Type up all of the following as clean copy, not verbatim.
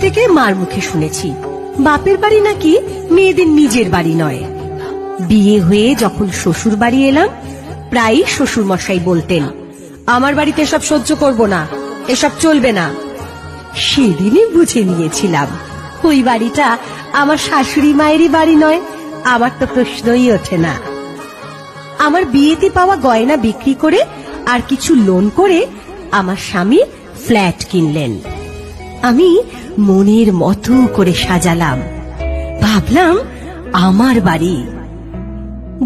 থেকে মার মুখে শুনেছি বাপের বাড়ি নাকি মেয়েদের নিজের বাড়ি নয়। বিয়ে হয়ে যখন শ্বশুর বাড়ি এলাম, প্রায়ই শ্বশুর মশাই বলতেন, আমার বাড়িতে এসব সহ্য করব না, এসব চলবে না। সেদিনই বুঝে নিয়েছিলাম ওই বাড়িটা আমার শাশুড়ি মায়েরই বাড়ি নয়। আমার তো প্রশ্নই ওঠে না। আমার বিয়েতে পাওয়া গয়না বিক্রি করে আর কিছু লোন করে আমার স্বামী ফ্ল্যাট কিনলেন। আমি মনের মতো করে সাজালাম, ভাবলাম আমার বাড়ি।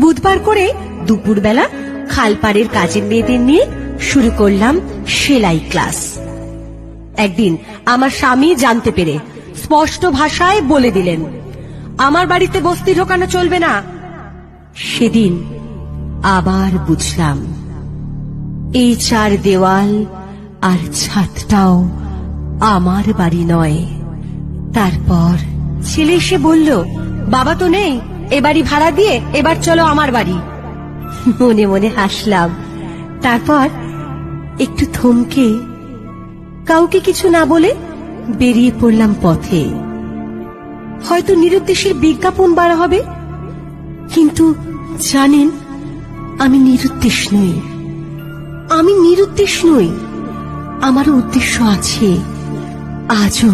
বুধবার করে দুপুরবেলা খালপাড়ের কাজের মেয়েদের নিয়ে শুরু করলাম সেলাই ক্লাস। একদিন আমার স্বামী জানতে পেরে স্পষ্ট ভাষায় বলে দিলেন, আমার বাড়িতে বস্তি ঢোকানো চলবে না। সেদিন আবার বুঝলাম এই চার দেওয়াল আর ছাদটাও আমার বাড়ি নয়। তারপর ছেলে এসে বলল, বাবা তো নেই, এ বাড়ি ভাড়া দিয়ে এবার চলো আমার বাড়ি। মনে মনে হাসলাম। তারপর একটু থমকে কাউকে কিছু না বলে বেরিয়ে পড়লাম পথে। হয়তো নিরুদ্দেশের বিজ্ঞাপন বাড়া হবে, কিন্তু জানেন, আমি নিরুদ্দেশ নই। আমি নিরুদ্দেশ নই, আমারও উদ্দেশ্য আছে। আজও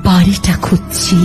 বাড়িটা খুঁজছি।